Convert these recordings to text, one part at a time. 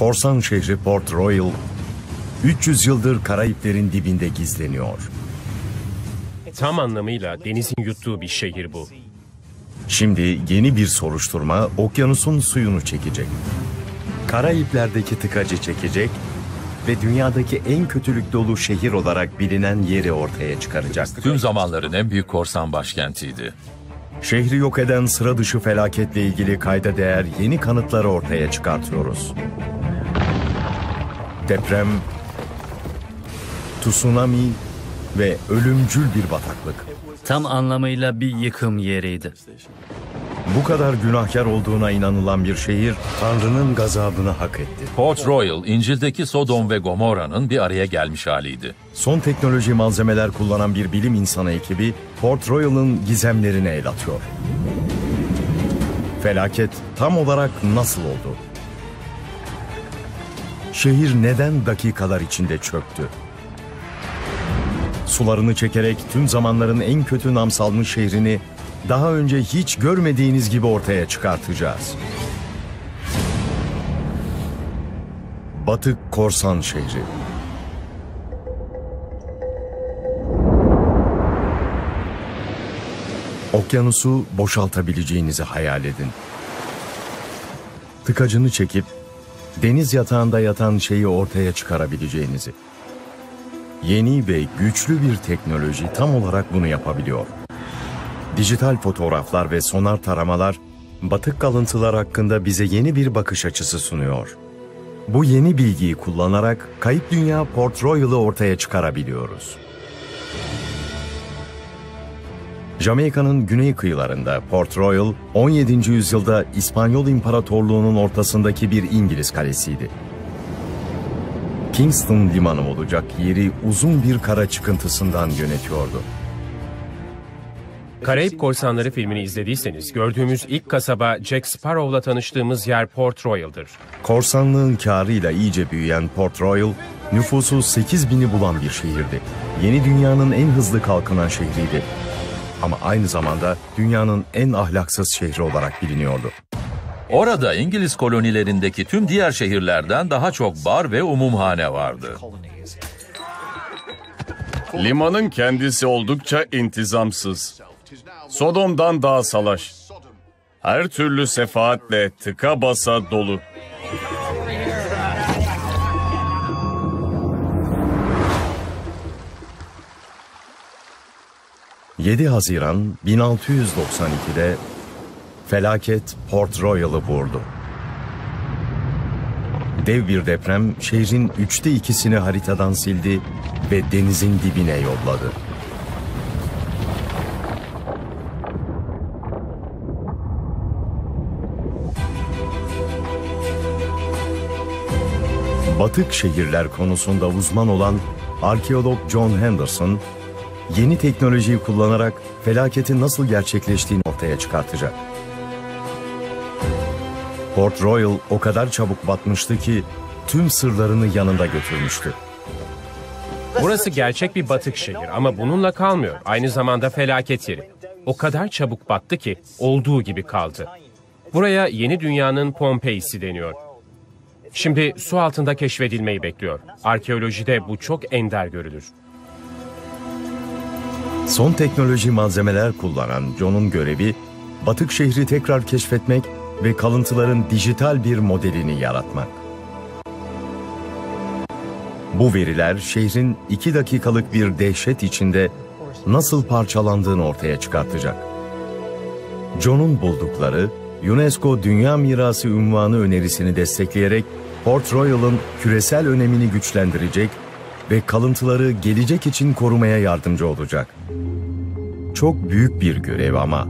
Korsan şehri Port Royal, 300 yıldır Karayiplerin dibinde gizleniyor. Tam anlamıyla denizin yuttuğu bir şehir bu. Şimdi yeni bir soruşturma okyanusun suyunu çekecek. Karayipler'deki tıkacı çekecek ve dünyadaki en kötülük dolu şehir olarak bilinen yeri ortaya çıkaracak. Tüm zamanların en büyük korsan başkentiydi. Şehri yok eden sıra dışı felaketle ilgili kayda değer yeni kanıtları ortaya çıkartıyoruz. Deprem, tsunami ve ölümcül bir bataklık. Tam anlamıyla bir yıkım yeriydi. Bu kadar günahkar olduğuna inanılan bir şehir, Tanrı'nın gazabını hak etti. Port Royal, İncil'deki Sodom ve Gomorra'nın bir araya gelmiş haliydi. Son teknoloji malzemeler kullanan bir bilim insanı ekibi, Port Royal'ın gizemlerine el atıyor. Felaket tam olarak nasıl oldu? Şehir neden dakikalar içinde çöktü? Sularını çekerek tüm zamanların en kötü nam salmış şehrini daha önce hiç görmediğiniz gibi ortaya çıkartacağız. Batık Korsan Şehri. Okyanusu boşaltabileceğinizi hayal edin. Tıkacını çekip deniz yatağında yatan şeyi ortaya çıkarabileceğinizi. Yeni ve güçlü bir teknoloji tam olarak bunu yapabiliyor. Dijital fotoğraflar ve sonar taramalar, batık kalıntılar hakkında bize yeni bir bakış açısı sunuyor. Bu yeni bilgiyi kullanarak kayıp dünya Port Royal'ı ortaya çıkarabiliyoruz. Jamaika'nın güney kıyılarında Port Royal, 17. yüzyılda İspanyol İmparatorluğu'nun ortasındaki bir İngiliz kalesiydi. Kingston limanı olacak yeri uzun bir kara çıkıntısından yönetiyordu. Karayip Korsanları filmini izlediyseniz gördüğümüz ilk kasaba Jack Sparrow'la tanıştığımız yer Port Royal'dır. Korsanlığın kârıyla iyice büyüyen Port Royal, nüfusu 8.000'i bulan bir şehirdi. Yeni dünyanın en hızlı kalkınan şehriydi. Ama aynı zamanda dünyanın en ahlaksız şehri olarak biliniyordu. Orada İngiliz kolonilerindeki tüm diğer şehirlerden daha çok bar ve umumhane vardı. Limanın kendisi oldukça intizamsız. Sodom'dan daha salaş. Her türlü sefaatle tıka basa dolu. ...7 Haziran 1692'de felaket Port Royal'ı vurdu. Dev bir deprem şehrin 2/3'ünü haritadan sildi ve denizin dibine yolladı. Batık şehirler konusunda uzman olan arkeolog John Henderson, yeni teknolojiyi kullanarak felaketin nasıl gerçekleştiğini ortaya çıkartacak. Port Royal o kadar çabuk batmıştı ki tüm sırlarını yanında götürmüştü. Burası gerçek bir batık şehir ama bununla kalmıyor. Aynı zamanda felaket yeri. O kadar çabuk battı ki olduğu gibi kaldı. Buraya yeni dünyanın Pompei'si deniyor. Şimdi su altında keşfedilmeyi bekliyor. Arkeolojide bu çok ender görülür. Son teknoloji malzemeler kullanan John'un görevi, batık şehri tekrar keşfetmek ve kalıntıların dijital bir modelini yaratmak. Bu veriler şehrin 2 dakikalık bir dehşet içinde nasıl parçalandığını ortaya çıkartacak. John'un buldukları, UNESCO Dünya Mirası unvanı önerisini destekleyerek Port Royal'ın küresel önemini güçlendirecek ve kalıntıları gelecek için korumaya yardımcı olacak. Çok büyük bir görev ama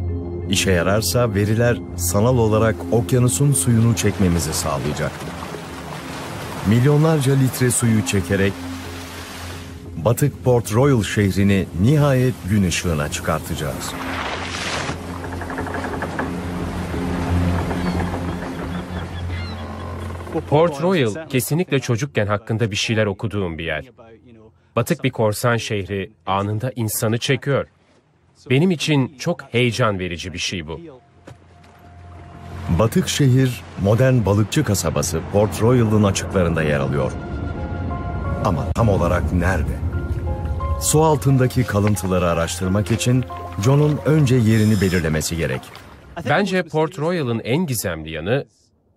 işe yararsa veriler sanal olarak okyanusun suyunu çekmemizi sağlayacak. Milyonlarca litre suyu çekerek batık Port Royal şehrini nihayet gün ışığına çıkartacağız. Port Royal kesinlikle çocukken hakkında bir şeyler okuduğum bir yer. Batık bir korsan şehri anında insanı çekiyor. Benim için çok heyecan verici bir şey bu. Batık şehir, modern balıkçı kasabası Port Royal'ın açıklarında yer alıyor. Ama tam olarak nerede? Su altındaki kalıntıları araştırmak için John'un önce yerini belirlemesi gerek. Bence Port Royal'ın en gizemli yanı,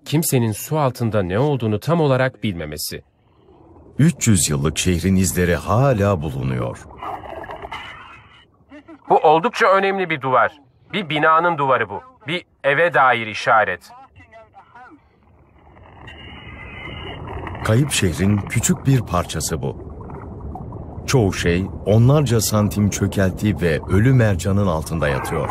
kimsenin su altında ne olduğunu tam olarak bilmemesi. 300 yıllık şehrin izleri hala bulunuyor. Bu oldukça önemli bir duvar. Bir binanın duvarı bu. Bir eve dair işaret. Kayıp şehrin küçük bir parçası bu. Çoğu şey onlarca santim çökelti ve ölü mercanın altında yatıyor.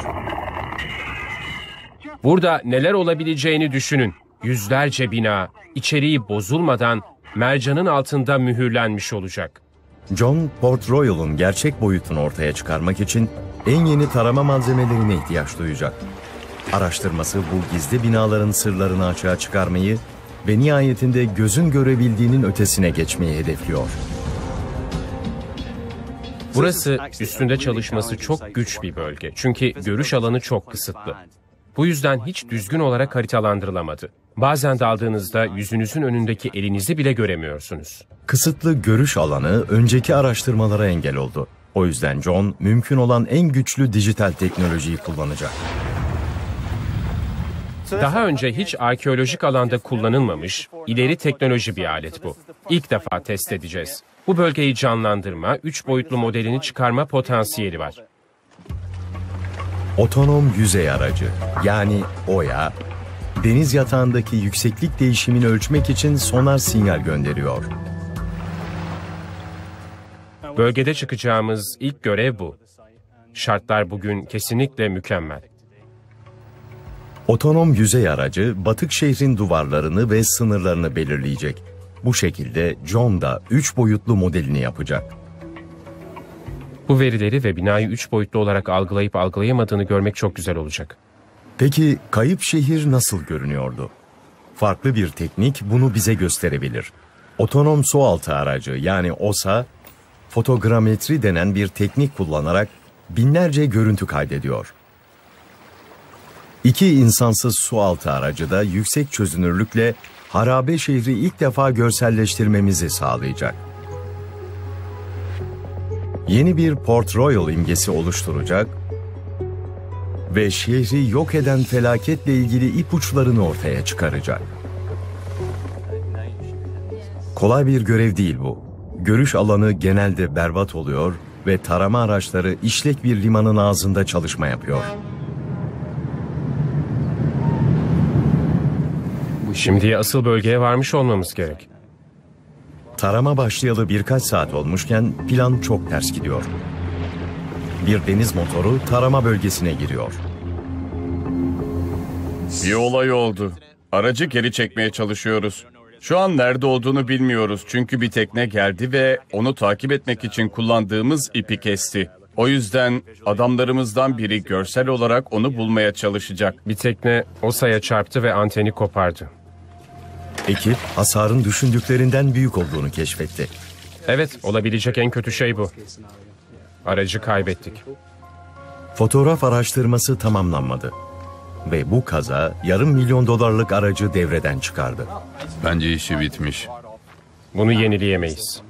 Burada neler olabileceğini düşünün. Yüzlerce bina, içeriği bozulmadan mercanın altında mühürlenmiş olacak. John, Port Royal'ın gerçek boyutunu ortaya çıkarmak için en yeni tarama malzemelerine ihtiyaç duyacak. Araştırması bu gizli binaların sırlarını açığa çıkarmayı ve nihayetinde gözün görebildiğinin ötesine geçmeyi hedefliyor. Burası üstünde çalışması çok güç bir bölge. Çünkü görüş alanı çok kısıtlı. Bu yüzden hiç düzgün olarak haritalandırılamadı. Bazen daldığınızda yüzünüzün önündeki elinizi bile göremiyorsunuz. Kısıtlı görüş alanı önceki araştırmalara engel oldu. O yüzden John, mümkün olan en güçlü dijital teknolojiyi kullanacak. Daha önce hiç arkeolojik alanda kullanılmamış, ileri teknoloji bir alet bu. İlk defa test edeceğiz. Bu bölgeyi canlandırma, 3 boyutlu modelini çıkarma potansiyeli var. Otonom yüzey aracı, yani OYA, deniz yatağındaki yükseklik değişimini ölçmek için sonar sinyal gönderiyor. Bölgede çıkacağımız ilk görev bu. Şartlar bugün kesinlikle mükemmel. Otonom yüzey aracı, batık şehrin duvarlarını ve sınırlarını belirleyecek. Bu şekilde John da 3 boyutlu modelini yapacak. Bu verileri ve binayı 3 boyutlu olarak algılayıp algılayamadığını görmek çok güzel olacak. Peki kayıp şehir nasıl görünüyordu? Farklı bir teknik bunu bize gösterebilir. Otonom sualtı aracı, yani OSA, fotogrametri denen bir teknik kullanarak binlerce görüntü kaydediyor. 2 insansız sualtı aracı da yüksek çözünürlükle harabe şehri ilk defa görselleştirmemizi sağlayacak. Yeni bir Port Royal imgesi oluşturacak ve şehri yok eden felaketle ilgili ipuçlarını ortaya çıkaracak. Kolay bir görev değil bu. Görüş alanı genelde berbat oluyor ve tarama araçları işlek bir limanın ağzında çalışma yapıyor. Şimdiye asıl bölgeye varmış olmamız gerek. Tarama başlayalı birkaç saat olmuşken plan çok ters gidiyor. Bir deniz motoru tarama bölgesine giriyor. Bir olay oldu. Aracı geri çekmeye çalışıyoruz. Şu an nerede olduğunu bilmiyoruz çünkü bir tekne geldi ve onu takip etmek için kullandığımız ipi kesti. O yüzden adamlarımızdan biri görsel olarak onu bulmaya çalışacak. Bir tekne OSA'ya çarptı ve anteni kopardı. Ekip hasarın düşündüklerinden büyük olduğunu keşfetti. Evet, olabilecek en kötü şey bu. Aracı kaybettik. Fotoğraf araştırması tamamlanmadı. Ve bu kaza $500,000'lık aracı devreden çıkardı. Bence işi bitmiş. Bunu yenileyemeyiz.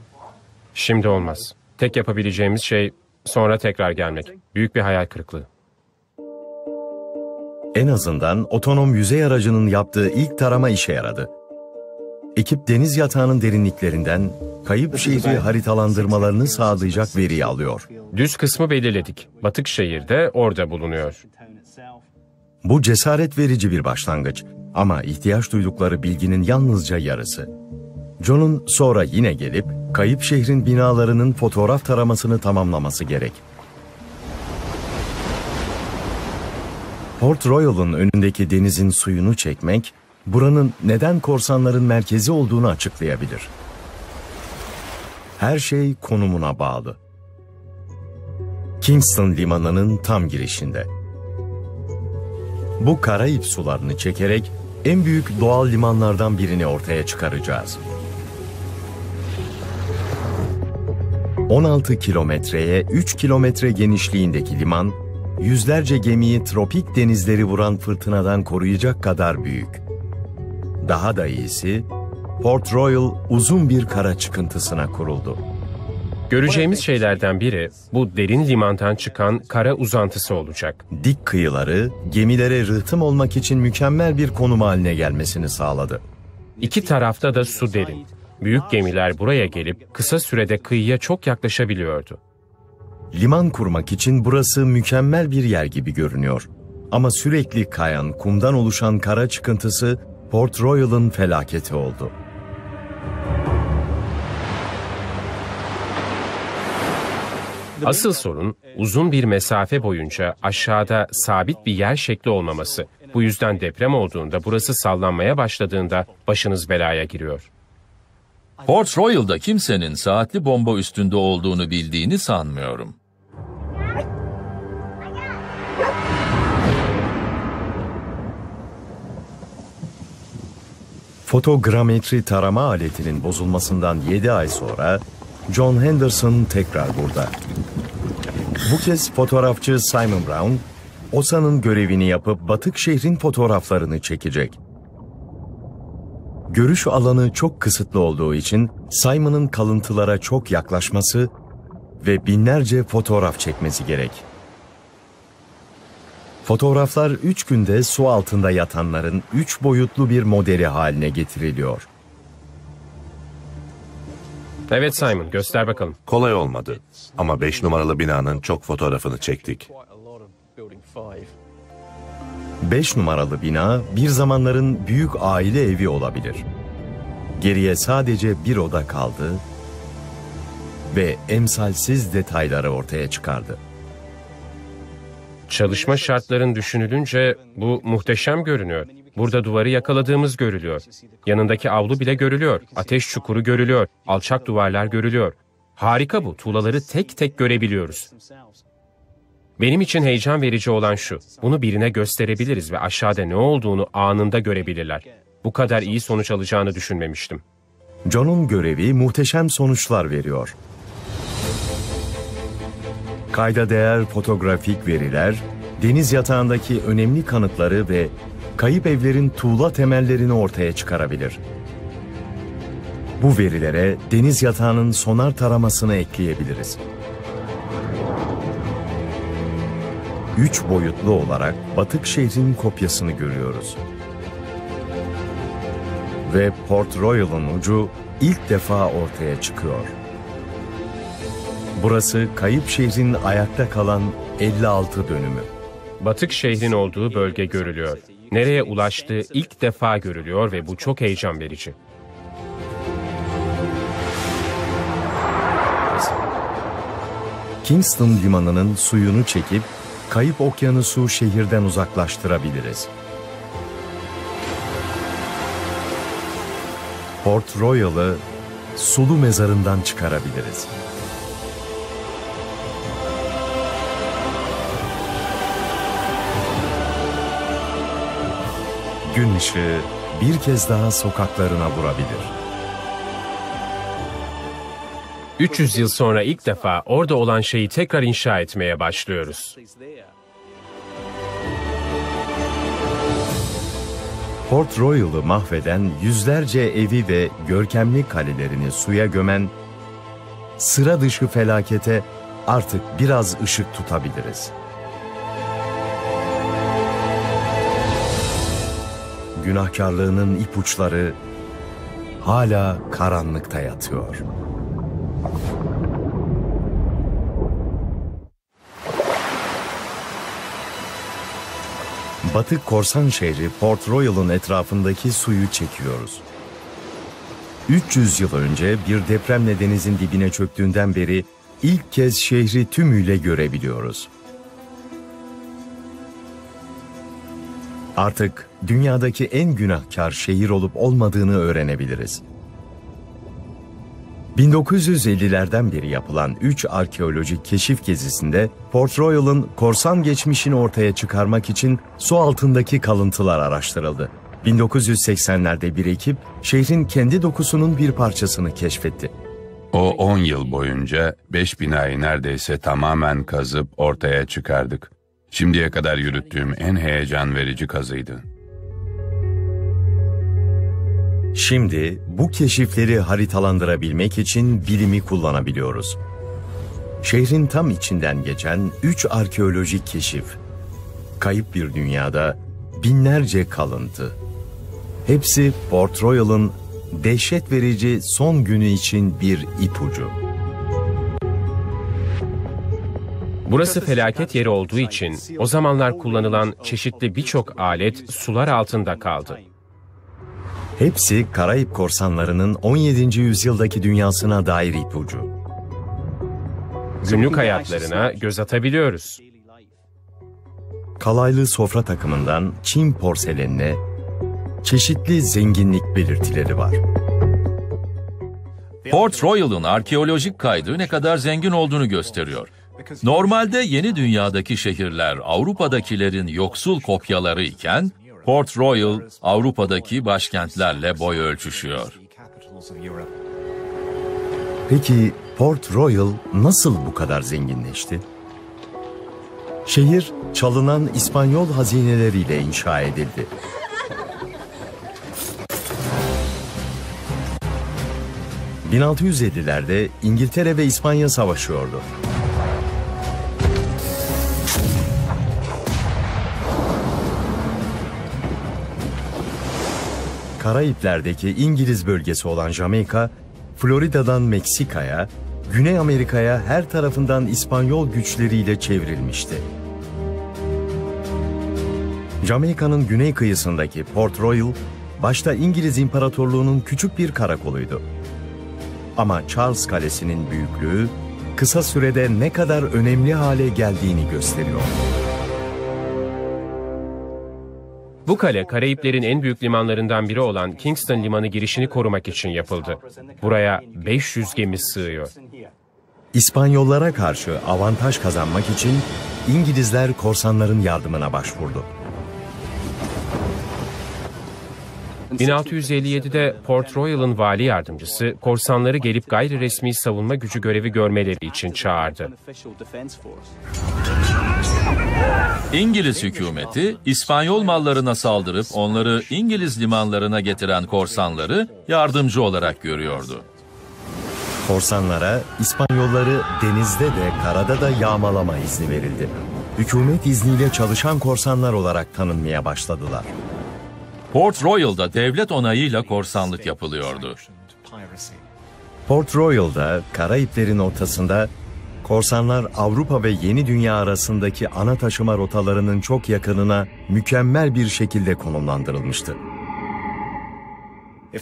Şimdi olmaz. Tek yapabileceğimiz şey sonra tekrar gelmek. Büyük bir hayal kırıklığı. En azından otonom yüzey aracının yaptığı ilk tarama işe yaradı. Ekip deniz yatağının derinliklerinden kayıp şehri haritalandırmalarını sağlayacak veriyi alıyor. Düz kısmı belirledik. Batık şehir de orada bulunuyor. Bu cesaret verici bir başlangıç ama ihtiyaç duydukları bilginin yalnızca yarısı. John'un sonra yine gelip kayıp şehrin binalarının fotoğraf taramasını tamamlaması gerek. Port Royal'ın önündeki denizin suyunu çekmek, buranın neden korsanların merkezi olduğunu açıklayabilir. Her şey konumuna bağlı. Kingston limanının tam girişinde. Bu Karayip sularını çekerek en büyük doğal limanlardan birini ortaya çıkaracağız. 16 kilometreye 3 kilometre genişliğindeki liman, yüzlerce gemiyi tropik denizleri vuran fırtınadan koruyacak kadar büyük. Daha da iyisi, Port Royal uzun bir kara çıkıntısına kuruldu. Göreceğimiz şeylerden biri bu derin limandan çıkan kara uzantısı olacak. Dik kıyıları gemilere rıhtım olmak için mükemmel bir konum haline gelmesini sağladı. İki tarafta da su derin. Büyük gemiler buraya gelip kısa sürede kıyıya çok yaklaşabiliyordu. Liman kurmak için burası mükemmel bir yer gibi görünüyor. Ama sürekli kayan, kumdan oluşan kara çıkıntısı Port Royal'ın felaketi oldu. Asıl sorun uzun bir mesafe boyunca aşağıda sabit bir yer şekli olmaması. Bu yüzden deprem olduğunda, burası sallanmaya başladığında başınız belaya giriyor. Port Royal'da kimsenin saatli bomba üstünde olduğunu bildiğini sanmıyorum. Fotogrametri tarama aletinin bozulmasından 7 ay sonra John Henderson tekrar burada. Bu kez fotoğrafçı Simon Brown, OSA'nın görevini yapıp batık şehrin fotoğraflarını çekecek. Görüş alanı çok kısıtlı olduğu için Simon'ın kalıntılara çok yaklaşması ve binlerce fotoğraf çekmesi gerek. Fotoğraflar 3 günde su altında yatanların 3 boyutlu bir modeli haline getiriliyor. Evet Simon, göster bakalım. Kolay olmadı ama 5 numaralı binanın çok fotoğrafını çektik. 5 numaralı bina bir zamanların büyük aile evi olabilir. Geriye sadece bir oda kaldı ve emsalsiz detayları ortaya çıkardı. Çalışma şartların düşünülünce bu muhteşem görünüyor. Burada duvarı yakaladığımız görülüyor. Yanındaki avlu bile görülüyor. Ateş çukuru görülüyor. Alçak duvarlar görülüyor. Harika bu. Tuğlaları tek tek görebiliyoruz. Benim için heyecan verici olan şu. Bunu birine gösterebiliriz ve aşağıda ne olduğunu anında görebilirler. Bu kadar iyi sonuç alacağını düşünmemiştim. John'un görevi muhteşem sonuçlar veriyor. Kayda değer fotoğrafik veriler, deniz yatağındaki önemli kanıtları ve kayıp evlerin tuğla temellerini ortaya çıkarabilir. Bu verilere deniz yatağının sonar taramasını ekleyebiliriz. 3 boyutlu olarak batık şehrin kopyasını görüyoruz. Ve Port Royal'ın ucu ilk defa ortaya çıkıyor. Burası kayıp şehrin ayakta kalan 56 dönümü. Batık şehrin olduğu bölge görülüyor. Nereye ulaştığı ilk defa görülüyor ve bu çok heyecan verici. Kingston limanının suyunu çekip kayıp okyanusu şehirden uzaklaştırabiliriz. Port Royal'ı sulu mezarından çıkarabiliriz. Gün ışığı bir kez daha sokaklarına vurabilir. 300 yıl sonra ilk defa orada olan şeyi tekrar inşa etmeye başlıyoruz. Port Royal'ı mahveden yüzlerce evi ve görkemli kalelerini suya gömen sıra dışı felakete artık biraz ışık tutabiliriz. Günahkarlığının ipuçları hala karanlıkta yatıyor. Batık korsan şehri Port Royal'ın etrafındaki suyu çekiyoruz. 300 yıl önce bir depremle denizin dibine çöktüğünden beri ilk kez şehri tümüyle görebiliyoruz. Artık dünyadaki en günahkar şehir olup olmadığını öğrenebiliriz. 1950'lerden beri yapılan 3 arkeolojik keşif gezisinde Port Royal'ın korsan geçmişini ortaya çıkarmak için su altındaki kalıntılar araştırıldı. 1980'lerde bir ekip şehrin kendi dokusunun bir parçasını keşfetti. O 10 yıl boyunca 5 binayı neredeyse tamamen kazıp ortaya çıkardık. Şimdiye kadar yürüttüğüm en heyecan verici kazıydı. Şimdi bu keşifleri haritalandırabilmek için bilimi kullanabiliyoruz. Şehrin tam içinden geçen 3 arkeolojik keşif. Kayıp bir dünyada binlerce kalıntı. Hepsi Port Royal'ın dehşet verici son günü için bir ipucu. Burası felaket yeri olduğu için o zamanlar kullanılan çeşitli birçok alet sular altında kaldı. Hepsi Karayip korsanlarının 17. yüzyıldaki dünyasına dair ipucu. Günlük hayatlarına göz atabiliyoruz. Kalaylı sofra takımından Çin porselenine çeşitli zenginlik belirtileri var. Port Royal'ın arkeolojik kaydı ne kadar zengin olduğunu gösteriyor. Normalde yeni dünyadaki şehirler Avrupa'dakilerin yoksul kopyaları iken, Port Royal Avrupa'daki başkentlerle boy ölçüşüyor. Peki Port Royal nasıl bu kadar zenginleşti? Şehir çalınan İspanyol hazineleriyle inşa edildi. ...1650'lerde İngiltere ve İspanya savaşıyordu. Karayipler'deki İngiliz bölgesi olan Jamaika, Florida'dan Meksika'ya, Güney Amerika'ya her tarafından İspanyol güçleriyle çevrilmişti. Jamaika'nın güney kıyısındaki Port Royal, başta İngiliz İmparatorluğu'nun küçük bir karakoluydu. Ama Charles Kalesi'nin büyüklüğü, kısa sürede ne kadar önemli hale geldiğini gösteriyor. Bu kale, Karayiplerin en büyük limanlarından biri olan Kingston Limanı girişini korumak için yapıldı. Buraya 500 gemi sığıyor. İspanyollara karşı avantaj kazanmak için İngilizler korsanların yardımına başvurdu. 1657'de Port Royal'ın vali yardımcısı, korsanları gelip gayri resmi savunma gücü görevi görmeleri için çağırdı. İngiliz hükümeti, İspanyol mallarına saldırıp onları İngiliz limanlarına getiren korsanları yardımcı olarak görüyordu. Korsanlara İspanyolları denizde de karada da yağmalama izni verildi. Hükümet izniyle çalışan korsanlar olarak tanınmaya başladılar. Port Royal'da devlet onayıyla korsanlık yapılıyordu. Port Royal'da Karayiplerin ortasında korsanlar Avrupa ve Yeni Dünya arasındaki ana taşıma rotalarının çok yakınına mükemmel bir şekilde konumlandırılmıştı.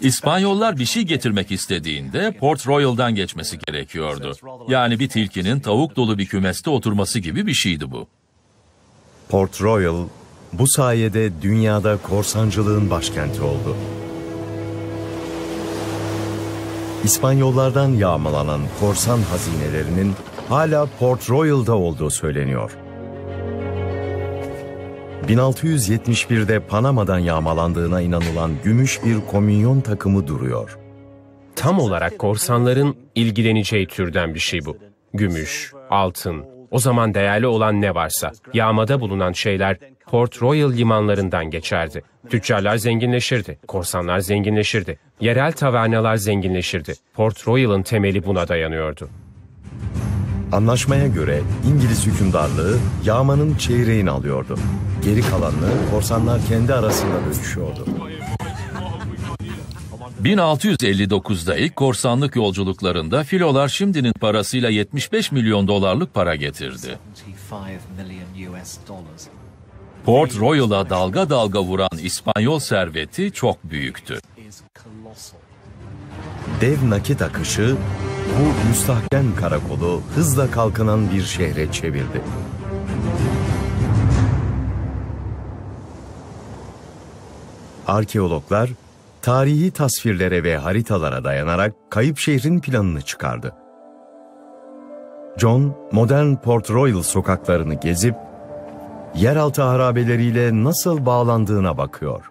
İspanyollar bir şey getirmek istediğinde Port Royal'dan geçmesi gerekiyordu. Yani bir tilkinin tavuk dolu bir kümeste oturması gibi bir şeydi bu. Port Royal bu sayede dünyada korsancılığın başkenti oldu. İspanyollardan yağmalanan korsan hazinelerinin hala Port Royal'da olduğu söyleniyor. 1671'de Panama'dan yağmalandığına inanılan gümüş bir komünyon takımı duruyor. Tam olarak korsanların ilgileneceği türden bir şey bu. Gümüş, altın, o zaman değerli olan ne varsa, yağmada bulunan şeyler Port Royal limanlarından geçerdi. Tüccarlar zenginleşirdi, korsanlar zenginleşirdi, yerel tavernalar zenginleşirdi. Port Royal'ın temeli buna dayanıyordu. Anlaşmaya göre İngiliz hükümdarlığı yağmanın çeyreğini alıyordu. Geri kalanını korsanlar kendi arasında bölüşüyordu. 1659'da ilk korsanlık yolculuklarında filolar şimdinin parasıyla 75 milyon dolarlık para getirdi. Port Royal'a dalga dalga vuran İspanyol serveti çok büyüktü. Dev nakit akışı bu müstahkem karakolu hızla kalkınan bir şehre çevirdi. Arkeologlar tarihi tasvirlere ve haritalara dayanarak kayıp şehrin planını çıkardı. John, modern Port Royal sokaklarını gezip yeraltı harabeleriyle nasıl bağlandığına bakıyor.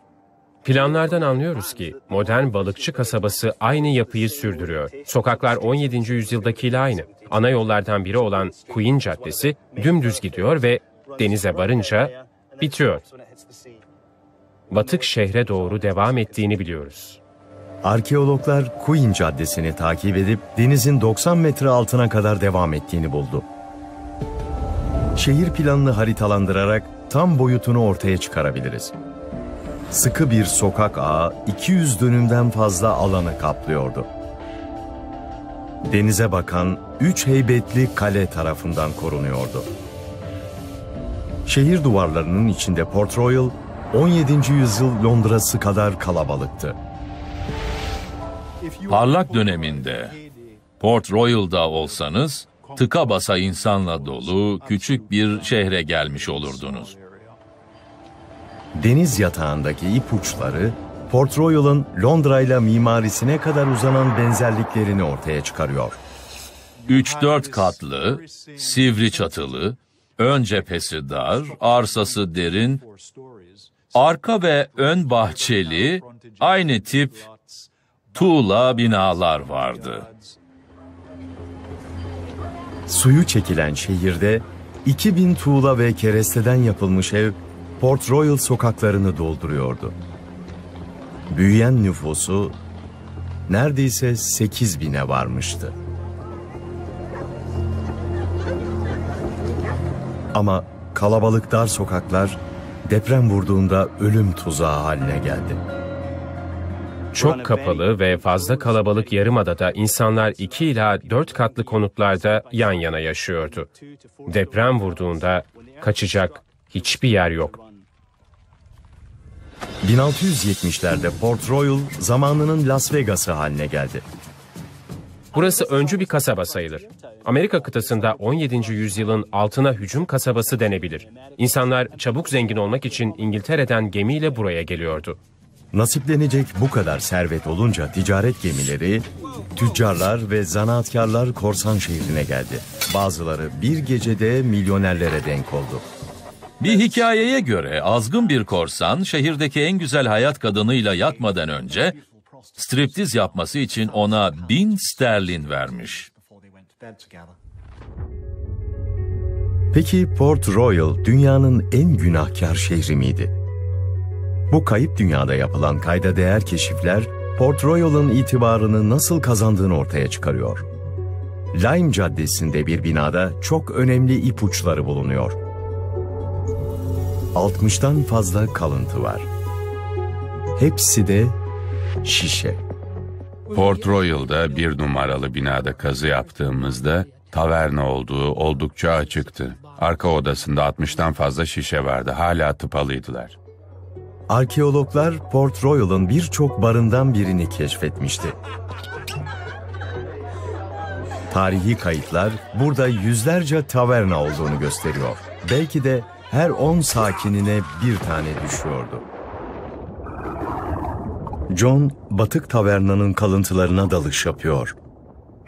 Planlardan anlıyoruz ki modern balıkçı kasabası aynı yapıyı sürdürüyor. Sokaklar 17. yüzyıldakiyle aynı. Ana yollardan biri olan Queen Caddesi dümdüz gidiyor ve Denize varınca bitiyor. Batık şehre doğru devam ettiğini biliyoruz. Arkeologlar Queen Caddesi'ni takip edip denizin 90 metre altına kadar devam ettiğini buldu. Şehir planını haritalandırarak tam boyutunu ortaya çıkarabiliriz. Sıkı bir sokak ağı 200 dönümden fazla alanı kaplıyordu. Denize bakan 3 heybetli kale tarafından korunuyordu. Şehir duvarlarının içinde Port Royal, 17. yüzyıl Londra'sı kadar kalabalıktı. Parlak döneminde Port Royal'da olsanız tıka basa insanla dolu küçük bir şehre gelmiş olurdunuz. Deniz yatağındaki ipuçları Port Royal'ın Londra ile mimarisine kadar uzanan benzerliklerini ortaya çıkarıyor. 3-4 katlı, sivri çatılı, ön cephesi dar, arsası derin, arka ve ön bahçeli, aynı tip tuğla binalar vardı. Suyu çekilen şehirde 2000 tuğla ve keresteden yapılmış ev Port Royal sokaklarını dolduruyordu. Büyüyen nüfusu neredeyse 8.000'e varmıştı. Ama kalabalık dar sokaklar deprem vurduğunda ölüm tuzağı haline geldi. Çok kapalı ve fazla kalabalık yarımadada insanlar 2 ila 4 katlı konutlarda yan yana yaşıyordu. Deprem vurduğunda kaçacak hiçbir yer yok. 1670'lerde Port Royal zamanının Las Vegas'ı haline geldi. Burası öncü bir kasaba sayılır. Amerika kıtasında 17. yüzyılın altına hücum kasabası denebilir. İnsanlar çabuk zengin olmak için İngiltere'den gemiyle buraya geliyordu. Nasiplenecek bu kadar servet olunca ticaret gemileri, tüccarlar ve zanaatkarlar korsan şehrine geldi. Bazıları bir gecede milyonerlere denk oldu. Bir hikayeye göre azgın bir korsan şehirdeki en güzel hayat kadınıyla yatmadan önce striptiz yapması için ona 1000 sterlin vermiş. Peki Port Royal dünyanın en günahkar şehri miydi? Bu kayıp dünyada yapılan kayda değer keşifler Port Royal'ın itibarını nasıl kazandığını ortaya çıkarıyor. Lime Caddesi'nde bir binada çok önemli ipuçları bulunuyor. 60'tan fazla kalıntı var. Hepsi de şişe. Port Royal'da 1 numaralı binada kazı yaptığımızda taverna olduğu oldukça açıktı. Arka odasında 60'tan fazla şişe vardı. Hala tıpalıydılar. Arkeologlar Port Royal'ın birçok barından birini keşfetmişti. Tarihi kayıtlar burada yüzlerce taverna olduğunu gösteriyor. Belki de her 10 sakinine bir tane düşüyordu. John, batık tavernanın kalıntılarına dalış yapıyor.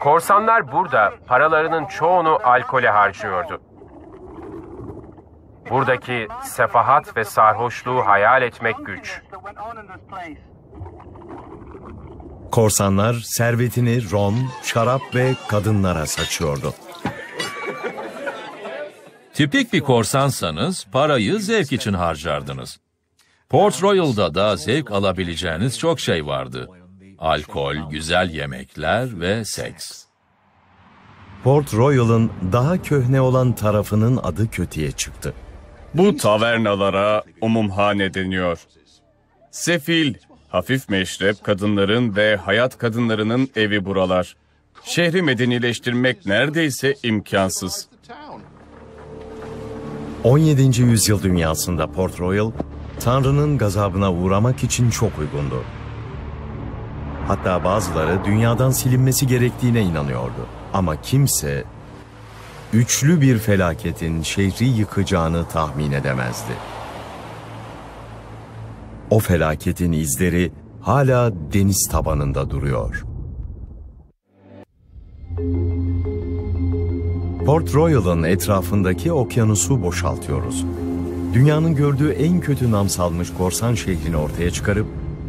Korsanlar burada paralarının çoğunu alkole harcıyordu. Buradaki sefahat ve sarhoşluğu hayal etmek güç. Korsanlar servetini rom, şarap ve kadınlara saçıyordu. Tipik bir korsansanız parayı zevk için harcardınız. Port Royal'da da zevk alabileceğiniz çok şey vardı. Alkol, güzel yemekler ve seks. Port Royal'ın daha köhne olan tarafının adı kötüye çıktı. Bu tavernalara umumhane deniyor. Sefil, hafif meşrep kadınların ve hayat kadınlarının evi buralar. Şehri medenileştirmek neredeyse imkansız. 17. yüzyıl dünyasında Port Royal, Tanrı'nın gazabına uğramak için çok uygundu. Hatta bazıları dünyadan silinmesi gerektiğine inanıyordu. Ama kimse üçlü bir felaketin şehri yıkacağını tahmin edemezdi. O felaketin izleri hala deniz tabanında duruyor. Port Royal'ın etrafındaki okyanusu boşaltıyoruz. Dünyanın gördüğü en kötü nam salmış korsan şehrini ortaya çıkarıp,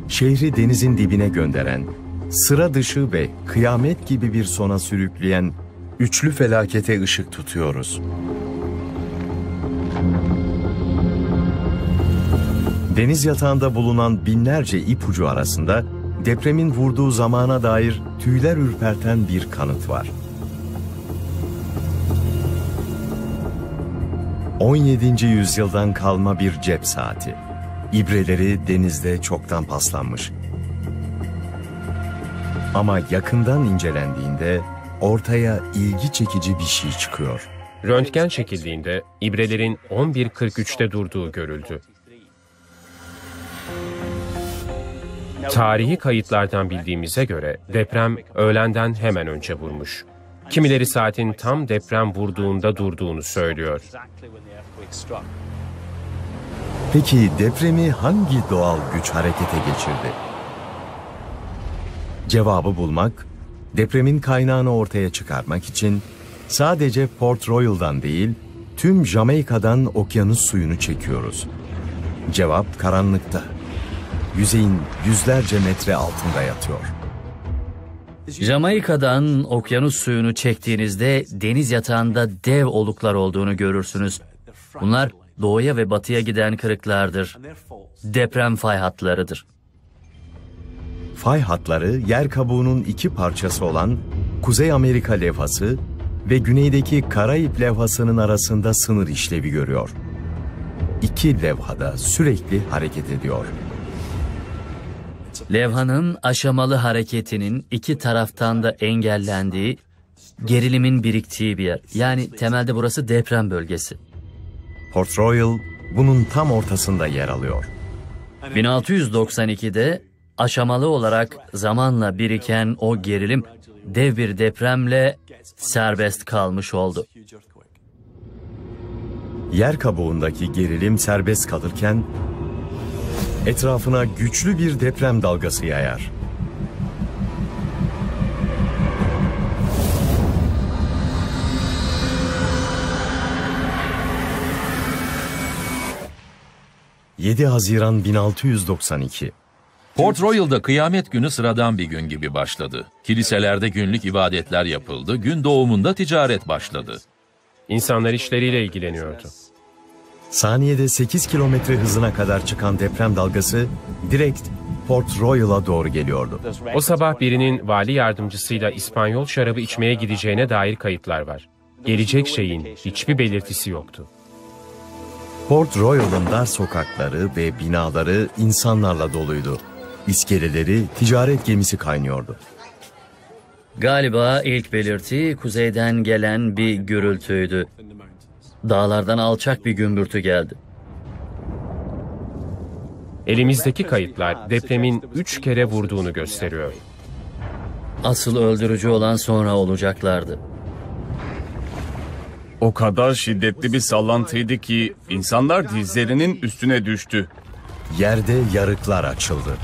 şehri denizin dibine gönderen, sıra dışı ve kıyamet gibi bir sona sürükleyen üçlü felakete ışık tutuyoruz. Deniz yatağında bulunan binlerce ipucu arasında depremin vurduğu zamana dair tüyler ürperten bir kanıt var. 17. yüzyıldan kalma bir cep saati. İbreleri denizde çoktan paslanmış. Ama yakından incelendiğinde ortaya ilgi çekici bir şey çıkıyor. Röntgen çekildiğinde ibrelerin 11.43'te durduğu görüldü. Tarihi kayıtlardan bildiğimize göre deprem öğlenden hemen önce vurmuş. Kimileri saatin tam deprem vurduğunda durduğunu söylüyor. Peki depremi hangi doğal güç harekete geçirdi? Cevabı bulmak, depremin kaynağını ortaya çıkarmak için sadece Port Royal'dan değil, tüm Jamaika'dan okyanus suyunu çekiyoruz. Cevap karanlıkta. Yüzeyin yüzlerce metre altında yatıyor. Jamaika'dan okyanus suyunu çektiğinizde deniz yatağında dev oluklar olduğunu görürsünüz. Bunlar doğuya ve batıya giden kırıklardır. Deprem fay hatlarıdır. Fay hatları yer kabuğunun iki parçası olan Kuzey Amerika levhası ve güneydeki Karayip levhasının arasında sınır işlevi görüyor. İki levhada sürekli hareket ediyor. Levhanın aşamalı hareketinin iki taraftan da engellendiği, gerilimin biriktiği bir yer. Yani temelde burası deprem bölgesi. Port Royal bunun tam ortasında yer alıyor. 1692'de aşamalı olarak zamanla biriken o gerilim dev bir depremle serbest kalmış oldu. Yer kabuğundaki gerilim serbest kalırken etrafına güçlü bir deprem dalgası yayar. ...7 Haziran 1692. Port Royal'da kıyamet günü sıradan bir gün gibi başladı. Kiliselerde günlük ibadetler yapıldı, gün doğumunda ticaret başladı. İnsanlar işleriyle ilgileniyordu. Saniyede 8 kilometre hızına kadar çıkan deprem dalgası direkt Port Royal'a doğru geliyordu. O sabah birinin vali yardımcısıyla İspanyol şarabı içmeye gideceğine dair kayıtlar var. Gelecek şeyin hiçbir belirtisi yoktu. Port Royal'ın dar sokakları ve binaları insanlarla doluydu. İskeleleri ticaret gemisi kaynıyordu. Galiba ilk belirti kuzeyden gelen bir gürültüydü. Dağlardan alçak bir gümbürtü geldi. Elimizdeki kayıtlar depremin 3 kere vurduğunu gösteriyor. Asıl öldürücü olan sonra olacaklardı. O kadar şiddetli bir sallantıydı ki insanlar dizlerinin üstüne düştü. Yerde yarıklar açıldı.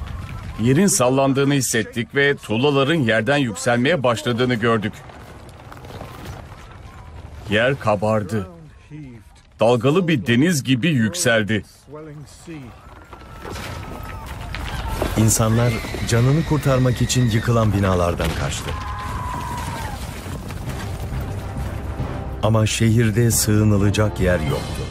Yerin sallandığını hissettik ve tuğlaların yerden yükselmeye başladığını gördük. Yer kabardı. Dalgalı bir deniz gibi yükseldi. İnsanlar canını kurtarmak için yıkılan binalardan kaçtı. Ama şehirde sığınılacak yer yoktu.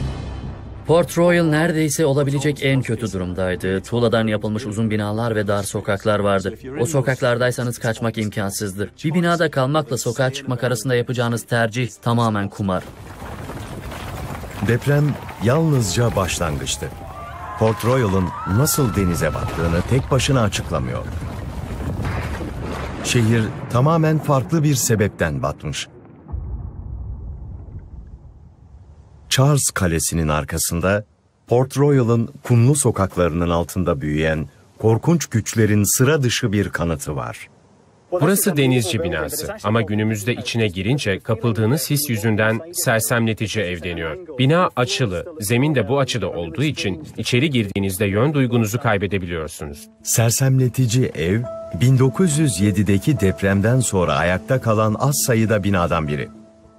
Port Royal neredeyse olabilecek en kötü durumdaydı. Tuğladan yapılmış uzun binalar ve dar sokaklar vardı. O sokaklardaysanız kaçmak imkansızdı. Bir binada kalmakla sokağa çıkmak arasında yapacağınız tercih tamamen kumar. Deprem yalnızca başlangıçtı. Port Royal'ın nasıl denize battığını tek başına açıklamıyor. Şehir tamamen farklı bir sebepten batmış. Charles Kalesi'nin arkasında Port Royal'ın kumlu sokaklarının altında büyüyen korkunç güçlerin sıra dışı bir kanıtı var. Burası denizci binası ama günümüzde içine girince kapıldığınız his yüzünden sersemletici ev deniyor. Bina açılı, zemin de bu açıda olduğu için içeri girdiğinizde yön duygunuzu kaybedebiliyorsunuz. Sersemletici ev, 1907'deki depremden sonra ayakta kalan az sayıda binadan biri.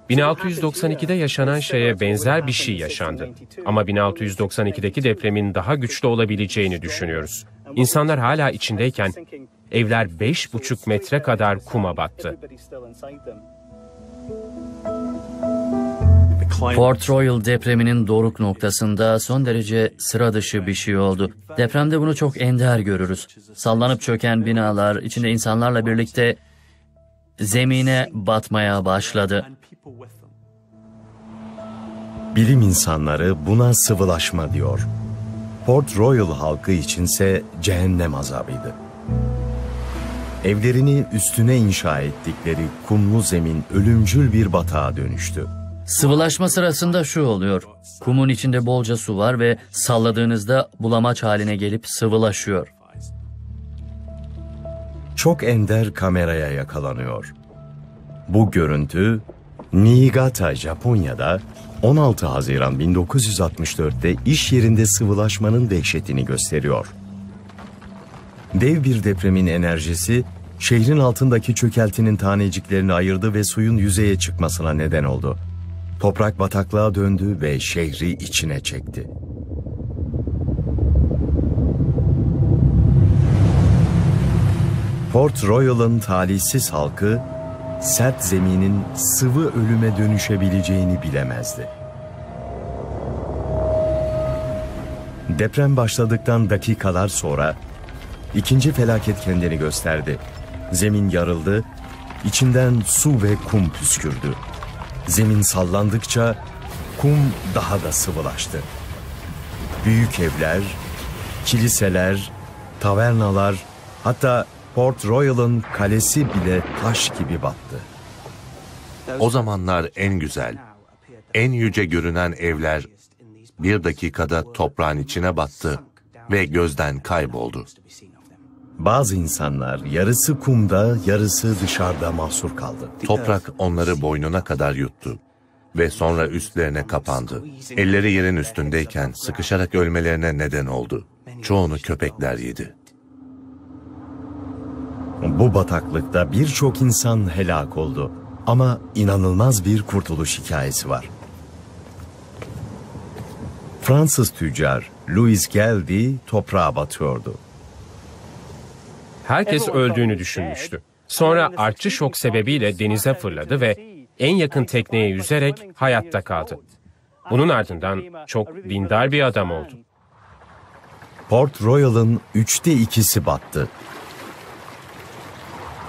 1692'de yaşanan şeye benzer bir şey yaşandı. Ama 1692'deki depremin daha güçlü olabileceğini düşünüyoruz. İnsanlar hala içindeyken evler 5,5 metre kadar kuma battı. Port Royal depreminin doruk noktasında son derece sıra dışı bir şey oldu. Depremde bunu çok ender görürüz. Sallanıp çöken binalar, içinde insanlarla birlikte zemine batmaya başladı. Bilim insanları buna sıvılaşma diyor. Port Royal halkı içinse cehennem azabıydı. Evlerini üstüne inşa ettikleri kumlu zemin ölümcül bir batağa dönüştü. Sıvılaşma sırasında şu oluyor. Kumun içinde bolca su var ve salladığınızda bulamaç haline gelip sıvılaşıyor. Çok ender kameraya yakalanıyor. Bu görüntü Niigata, Japonya'da 16 Haziran 1964'te iş yerinde sıvılaşmanın dehşetini gösteriyor. Dev bir depremin enerjisi şehrin altındaki çökeltinin taneciklerini ayırdı ve suyun yüzeye çıkmasına neden oldu. Toprak bataklığa döndü ve şehri içine çekti. Port Royal'ın talihsiz halkı, sert zeminin sıvı ölüme dönüşebileceğini bilemezdi. Deprem başladıktan dakikalar sonra ikinci felaket kendini gösterdi. Zemin yarıldı, içinden su ve kum püskürdü. Zemin sallandıkça kum daha da sıvılaştı. Büyük evler, kiliseler, tavernalar, hatta Port Royal'ın kalesi bile taş gibi battı. O zamanlar en güzel, en yüce görünen evler bir dakikada toprağın içine battı ve gözden kayboldu. Bazı insanlar yarısı kumda, yarısı dışarıda mahsur kaldı. Toprak onları boynuna kadar yuttu ve sonra üstlerine kapandı. Elleri yerin üstündeyken sıkışarak ölmelerine neden oldu. Çoğunu köpekler yedi. Bu bataklıkta birçok insan helak oldu. Ama inanılmaz bir kurtuluş hikayesi var. Fransız tüccar Louis Geldy toprağa batıyordu. Herkes öldüğünü düşünmüştü. Sonra artçı şok sebebiyle denize fırladı ve en yakın tekneye yüzerek hayatta kaldı. Bunun ardından çok dindar bir adam oldu. Port Royal'ın 2/3'ü battı.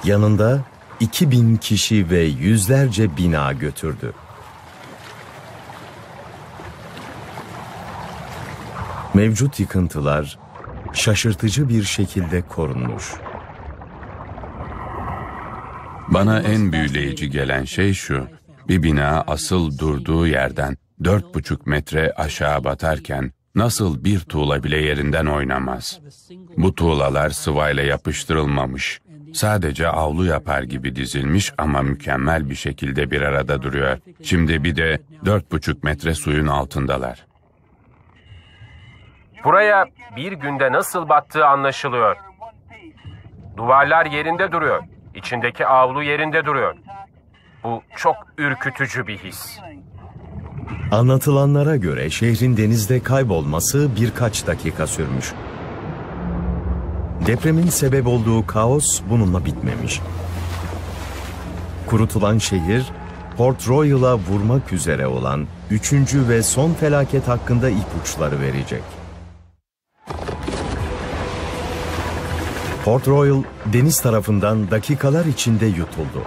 Yanında 2000 kişi ve yüzlerce bina götürdü. Mevcut yıkıntılar şaşırtıcı bir şekilde korunmuş. Bana en büyüleyici gelen şey şu: bir bina asıl durduğu yerden 4,5 metre aşağı batarken nasıl bir tuğla bile yerinden oynamaz. Bu tuğlalar sıvayla yapıştırılmamış. Sadece avlu yapar gibi dizilmiş ama mükemmel bir şekilde bir arada duruyor. Şimdi bir de 4,5 metre suyun altındalar. Buraya bir günde nasıl battığı anlaşılıyor. Duvarlar yerinde duruyor. İçindeki avlu yerinde duruyor. Bu çok ürkütücü bir his. Anlatılanlara göre şehrin denizde kaybolması birkaç dakika sürmüş. Depremin sebep olduğu kaos bununla bitmemiş. Kurutulan şehir, Port Royal'a vurmak üzere olan 3. ve son felaket hakkında ipuçları verecek. Port Royal deniz tarafından dakikalar içinde yutuldu.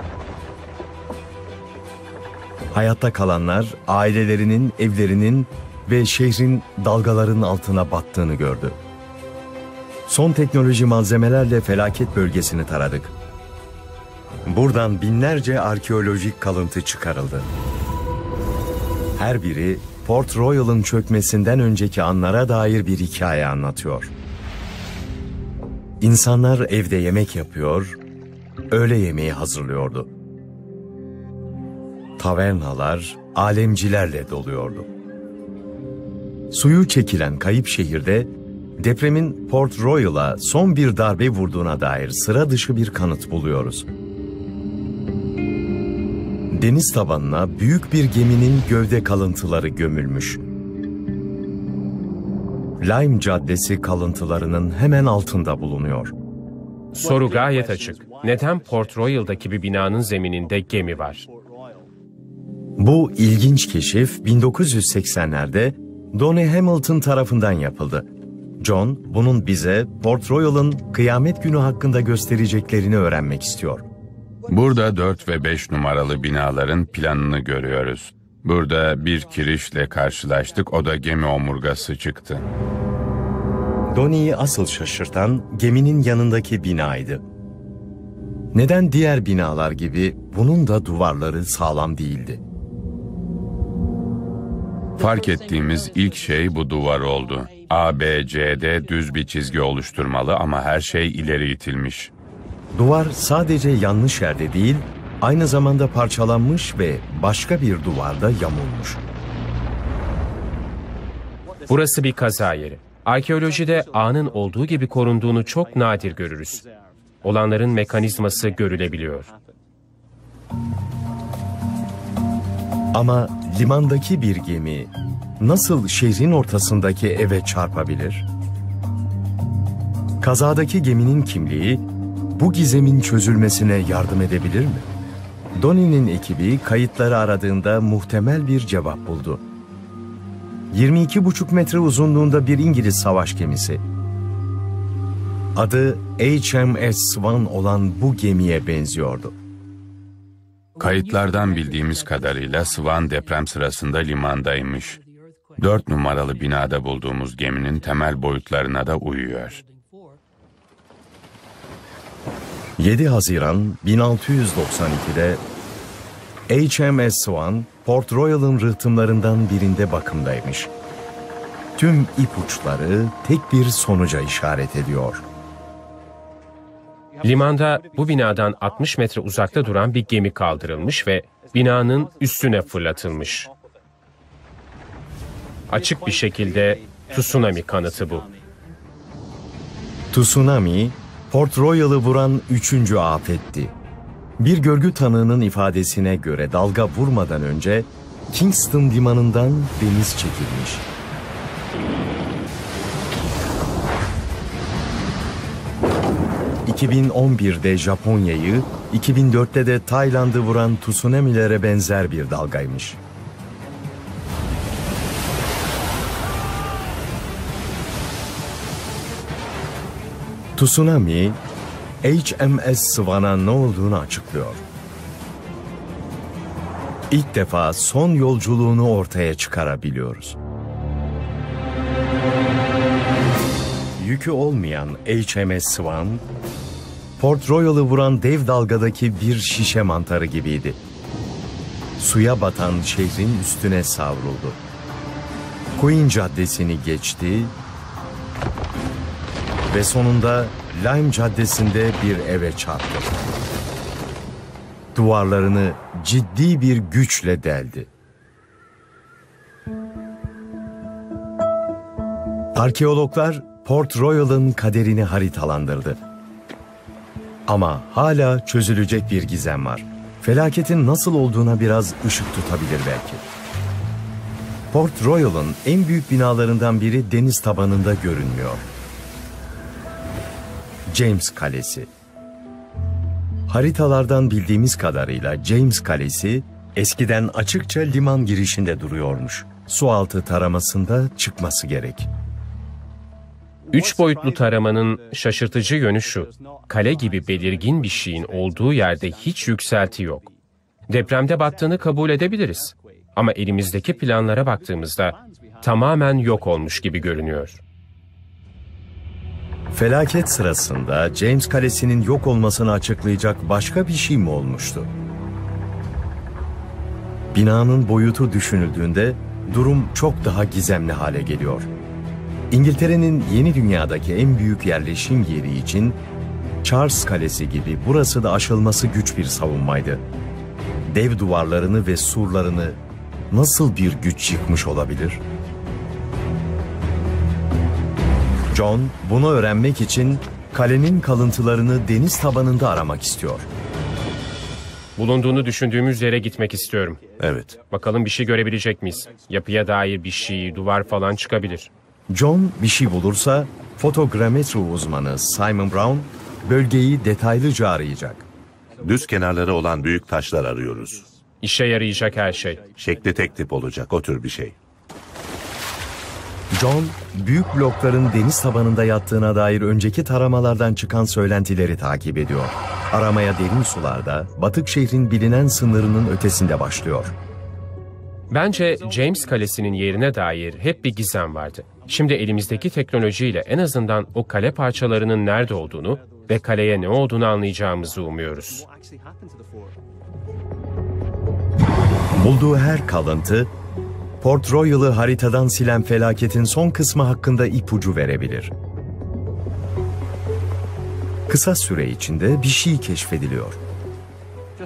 Hayatta kalanlar ailelerinin, evlerinin ve şehrin dalgaların altına battığını gördü. Son teknoloji malzemelerle felaket bölgesini taradık. Buradan binlerce arkeolojik kalıntı çıkarıldı. Her biri Port Royal'ın çökmesinden önceki anlara dair bir hikaye anlatıyor. İnsanlar evde yemek yapıyor, öğle yemeği hazırlıyordu. Tavernalar alemcilerle doluyordu. Suyu çekilen kayıp şehirde depremin Port Royal'a son bir darbe vurduğuna dair sıra dışı bir kanıt buluyoruz. Deniz tabanına büyük bir geminin gövde kalıntıları gömülmüş. Lime Caddesi kalıntılarının hemen altında bulunuyor. Soru gayet açık. Neden Port Royal'daki bir binanın zemininde gemi var? Bu ilginç keşif 1980'lerde Donny Hamilton tarafından yapıldı. John, bunun bize Port Royal'ın kıyamet günü hakkında göstereceklerini öğrenmek istiyor. Burada 4 ve 5 numaralı binaların planını görüyoruz. Burada bir kirişle karşılaştık, o da gemi omurgası çıktı. Donnie'yi asıl şaşırtan geminin yanındaki binaydı. Neden diğer binalar gibi bunun da duvarları sağlam değildi? Fark ettiğimiz ilk şey bu duvar oldu. ABC'de düz bir çizgi oluşturmalı ama her şey ileri itilmiş. Duvar sadece yanlış yerde değil, aynı zamanda parçalanmış ve başka bir duvarda yamulmuş. Burası bir kaza yeri. Arkeolojide ağın olduğu gibi korunduğunu çok nadir görürüz. Olanların mekanizması görülebiliyor. Ama limandaki bir gemi nasıl şehrin ortasındaki eve çarpabilir? Kazadaki geminin kimliği bu gizemin çözülmesine yardım edebilir mi? Donnie'nin ekibi kayıtları aradığında muhtemel bir cevap buldu. 22,5 metre uzunluğunda bir İngiliz savaş gemisi. Adı HMS Swan olan bu gemiye benziyordu. Kayıtlardan bildiğimiz kadarıyla Swan deprem sırasında limandaymış. 4 numaralı binada bulduğumuz geminin temel boyutlarına da uyuyor. 7 Haziran 1692'de HMS Swan, Port Royal'ın rıhtımlarından birinde bakımdaymış. Tüm ipuçları tek bir sonuca işaret ediyor. Limanda bu binadan 60 metre uzakta duran bir gemi kaldırılmış ve binanın üstüne fırlatılmış. Açık bir şekilde tsunami kanıtı bu. Tsunami, Port Royal'ı vuran 3. afetti. Bir görgü tanığının ifadesine göre dalga vurmadan önce Kingston limanından deniz çekilmiş. ...2011'de Japonya'yı, 2004'te de Tayland'ı vuran tsunami'lere benzer bir dalgaymış. Tsunami, HMS Swan'a ne olduğunu açıklıyor. İlk defa son yolculuğunu ortaya çıkarabiliyoruz. Yükü olmayan HMS Swan, Port Royal'ı vuran dev dalgadaki bir şişe mantarı gibiydi. Suya batan şehrin üstüne savruldu. Queen Caddesi'ni geçti ve sonunda Lime Caddesi'nde bir eve çarptı. Duvarlarını ciddi bir güçle deldi. Arkeologlar Port Royal'ın kaderini haritalandırdı. Ama hala çözülecek bir gizem var. Felaketin nasıl olduğuna biraz ışık tutabilir belki. Port Royal'ın en büyük binalarından biri deniz tabanında görünmüyor. James Kalesi. Haritalardan bildiğimiz kadarıyla James Kalesi eskiden açıkça liman girişinde duruyormuş. Sualtı taramasında çıkması gerek. 3 boyutlu taramanın şaşırtıcı yönü şu: kale gibi belirgin bir şeyin olduğu yerde hiç yükselti yok. Depremde battığını kabul edebiliriz. Ama elimizdeki planlara baktığımızda tamamen yok olmuş gibi görünüyor. Felaket sırasında James Kalesi'nin yok olmasını açıklayacak başka bir şey mi olmuştu? Binanın boyutu düşünüldüğünde durum çok daha gizemli hale geliyor. İngiltere'nin yeni dünyadaki en büyük yerleşim yeri için Charles Kalesi gibi burası da aşılması güç bir savunmaydı. Dev duvarlarını ve surlarını nasıl bir güç yıkmış olabilir? John, bunu öğrenmek için kalenin kalıntılarını deniz tabanında aramak istiyor. Bulunduğunu düşündüğümüz yere gitmek istiyorum. Evet. Bakalım bir şey görebilecek miyiz? Yapıya dair bir şey, duvar falan çıkabilir. John bir şey bulursa fotogrametri uzmanı Simon Brown bölgeyi detaylıca arayacak. Düz kenarları olan büyük taşlar arıyoruz. İşe yarayacak her şey. Şekli tek tip olacak, o tür bir şey. John, büyük blokların deniz tabanında yattığına dair önceki taramalardan çıkan söylentileri takip ediyor. Aramaya derin sularda, batık şehrin bilinen sınırının ötesinde başlıyor. Bence James Kalesi'nin yerine dair hep bir gizem vardı. Şimdi elimizdeki teknolojiyle en azından o kale parçalarının nerede olduğunu ve kaleye ne olduğunu anlayacağımızı umuyoruz. Bulduğu her kalıntı, Port Royal'ı haritadan silen felaketin son kısmı hakkında ipucu verebilir. Kısa süre içinde bir şey keşfediliyor.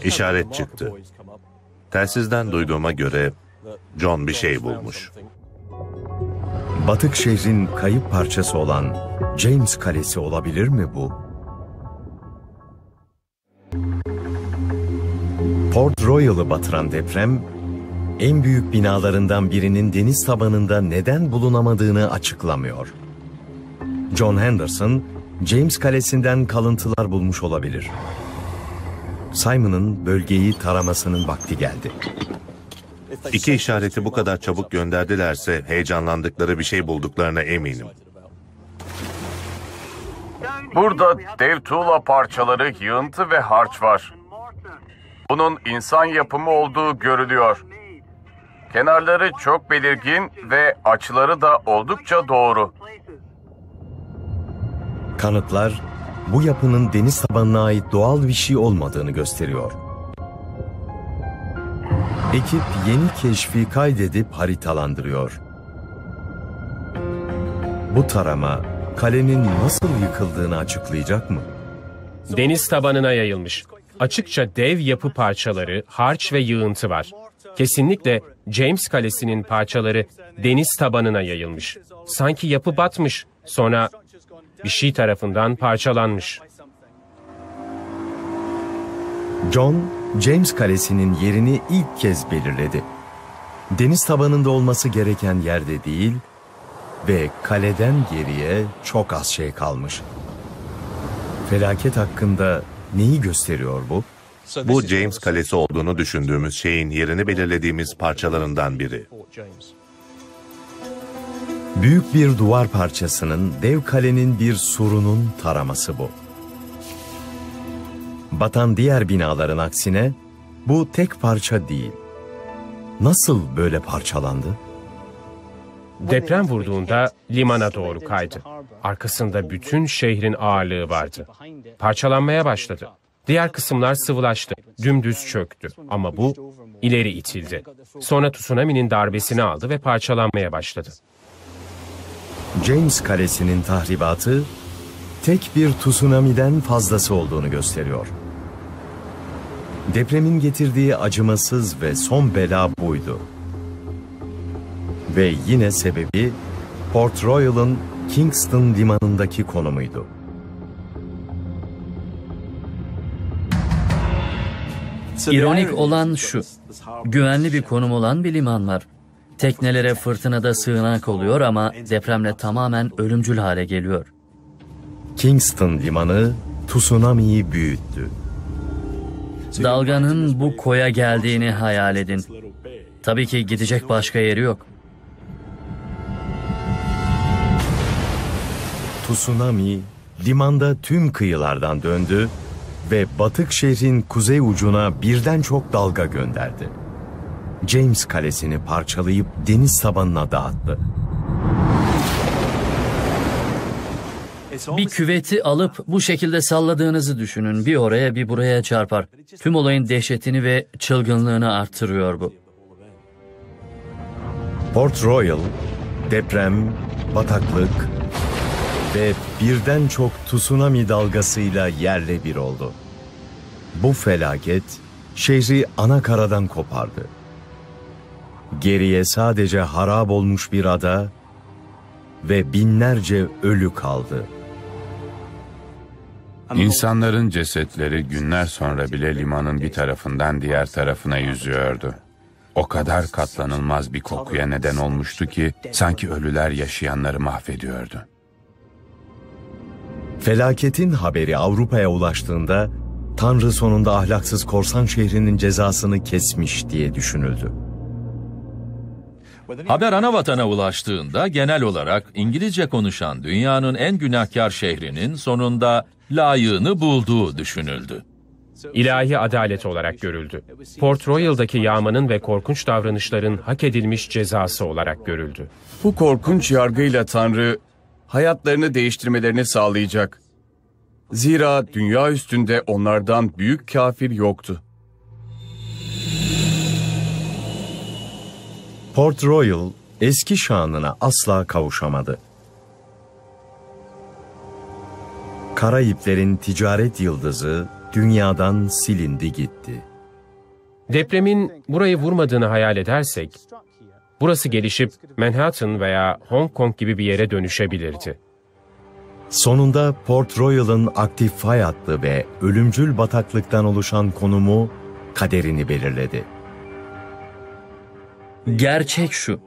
İşaret çıktı. Telsizden duyduğuma göre John bir şey bulmuş. Batık şehrin kayıp parçası olan James Kalesi olabilir mi bu? Port Royal'ı batıran deprem, en büyük binalarından birinin deniz tabanında neden bulunamadığını açıklamıyor. John Henderson, James Kalesi'nden kalıntılar bulmuş olabilir. Simon'ın bölgeyi taramasının vakti geldi. İki işareti bu kadar çabuk gönderdilerse heyecanlandıkları bir şey bulduklarına eminim. Burada dev tuğla parçaları, yığıntı ve harç var. Bunun insan yapımı olduğu görülüyor. Kenarları çok belirgin ve açıları da oldukça doğru. Kanıtlar, bu yapının deniz tabanına ait doğal bir şey olmadığını gösteriyor. Ekip yeni keşfi kaydedip haritalandırıyor. Bu tarama, kalenin nasıl yıkıldığını açıklayacak mı? Deniz tabanına yayılmış. Açıkça dev yapı parçaları, harç ve yığıntı var. Kesinlikle James Kalesi'nin parçaları deniz tabanına yayılmış. Sanki yapı batmış, sonra bir şey tarafından parçalanmış. John, James Kalesi'nin yerini ilk kez belirledi. Deniz tabanında olması gereken yerde değil ve kaleden geriye çok az şey kalmış. Felaket hakkında neyi gösteriyor bu? Bu James Kalesi olduğunu düşündüğümüz şeyin yerini belirlediğimiz parçalarından biri. Büyük bir duvar parçasının dev kalenin bir surunun taraması bu. Batan diğer binaların aksine bu tek parça değil. Nasıl böyle parçalandı? Deprem vurduğunda limana doğru kaydı. Arkasında bütün şehrin ağırlığı vardı. Parçalanmaya başladı. Diğer kısımlar sıvılaştı, dümdüz çöktü ama bu ileri itildi. Sonra tsunami'nin darbesini aldı ve parçalanmaya başladı. James Kalesi'nin tahribatı tek bir tsunami'den fazlası olduğunu gösteriyor. Depremin getirdiği acımasız ve son bela buydu. Ve yine sebebi Port Royal'ın Kingston limanındaki konumuydu. İronik olan şu, güvenli bir konum olan bir liman var. Teknelere fırtınada sığınak oluyor ama depremle tamamen ölümcül hale geliyor. Kingston limanı tsunami'yi büyüttü. Dalganın bu koya geldiğini hayal edin. Tabii ki gidecek başka yeri yok. Tsunami limanda tüm kıyılardan döndü ve batık şehrin kuzey ucuna birden çok dalga gönderdi. James Kalesi'ni parçalayıp deniz tabanına dağıttı. Bir küveti alıp bu şekilde salladığınızı düşünün. Bir oraya bir buraya çarpar. Tüm olayın dehşetini ve çılgınlığını artırıyor bu. Port Royal, deprem, bataklık ve birden çok tsunami dalgasıyla yerle bir oldu. Bu felaket şehri ana karadan kopardı. Geriye sadece harap olmuş bir ada ve binlerce ölü kaldı. İnsanların cesetleri günler sonra bile limanın bir tarafından diğer tarafına yüzüyordu. O kadar katlanılmaz bir kokuya neden olmuştu ki sanki ölüler yaşayanları mahvediyordu. Felaketin haberi Avrupa'ya ulaştığında Tanrı sonunda ahlaksız korsan şehrinin cezasını kesmiş diye düşünüldü. Haber anavatana ulaştığında genel olarak İngilizce konuşan dünyanın en günahkar şehrinin sonunda layığını bulduğu düşünüldü. İlahi adalet olarak görüldü. Port Royal'daki yağmanın ve korkunç davranışların hak edilmiş cezası olarak görüldü. Bu korkunç yargıyla Tanrı hayatlarını değiştirmelerini sağlayacak. Zira dünya üstünde onlardan büyük kafir yoktu. Port Royal eski şanına asla kavuşamadı. Karayiplerin ticaret yıldızı dünyadan silindi gitti. Depremin burayı vurmadığını hayal edersek, burası gelişip Manhattan veya Hong Kong gibi bir yere dönüşebilirdi. Sonunda Port Royal'ın aktif fay hattı ve ölümcül bataklıktan oluşan konumu kaderini belirledi. Gerçek şu.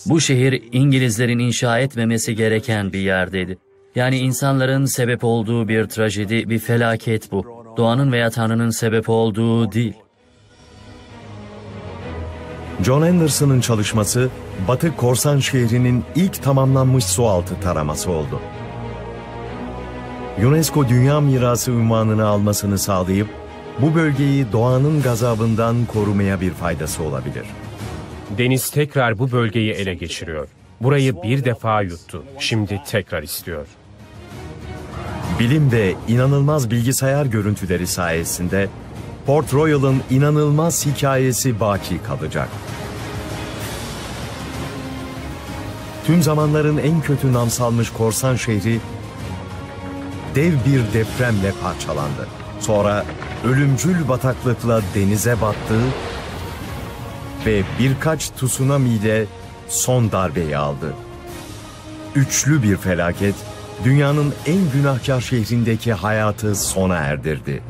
Bu şehir İngilizlerin inşa etmemesi gereken bir yerdeydi. Yani insanların sebep olduğu bir trajedi, bir felaket bu. Doğanın veya Tanrı'nın sebep olduğu değil. John Anderson'ın çalışması Batı Korsan şehrinin ilk tamamlanmış sualtı taraması oldu. UNESCO Dünya Mirası unvanını almasını sağlayıp bu bölgeyi doğanın gazabından korumaya bir faydası olabilir. Deniz tekrar bu bölgeyi ele geçiriyor. Burayı bir defa yuttu. Şimdi tekrar istiyor. Bilim ve inanılmaz bilgisayar görüntüleri sayesinde Port Royal'ın inanılmaz hikayesi baki kalacak. Tüm zamanların en kötü nam salmış korsan şehri dev bir depremle parçalandı. Sonra ölümcül bataklıkla denize battı ve birkaç tsunami ile son darbeyi aldı. Üçlü bir felaket dünyanın en günahkar şehrindeki hayatı sona erdirdi.